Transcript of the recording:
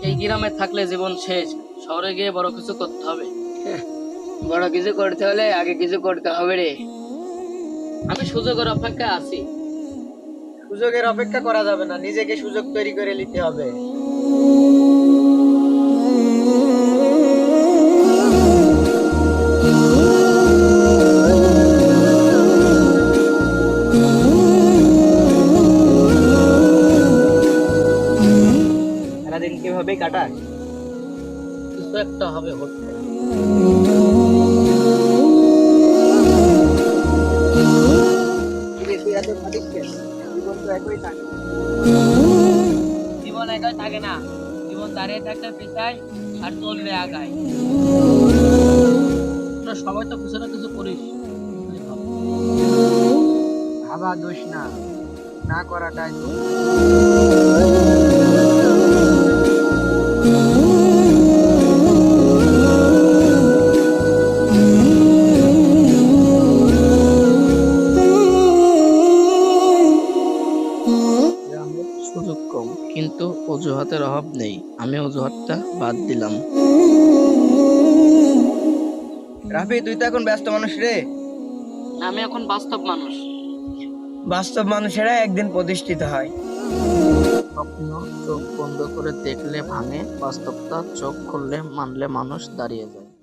এই গ্রামে থাকলে জীবন শেষ, শহরে গিয়ে বড় কিছু করতে হবে। বড় কিছু করতে হলে আগে কিছু করতে হবে রে। আমি সুযোগের অপেক্ষায় আছি। সুযোগের অপেক্ষা করা যাবে না, নিজেকে সুযোগ তৈরি করে নিতে হবে। সারাদিন কিভাবে কাটাস? কিছু একটা হবে হচ্ছে। তুই এত খাটিস কেন? জীবন তো একই থাকে। জীবন একাই থাকে না, জীবন দাঁড়িয়ে থাকলে পেছায় আর চললে আগায়। তোরা সবাই তো কিছু না কিছু করিস। ভাবা দোষ না, না করাটাই দোষ। সুযোগ কম, কিন্তু অজুহাতের অভাব নেই। আমি অজুহাতটা বাদ দিলাম। রাফি, তুই তো এখন ব্যস্ত মানুষ রে। আমি এখন বাস্তব মানুষ। বাস্তব মানুষেরা একদিন প্রতিষ্ঠিত হয়। স্বপ্ন চোখ বন্ধ করে দেখলে ভাঙে, বাস্তবতা চোখ খুললে মানলে মানুষ দাঁড়িয়ে যায়।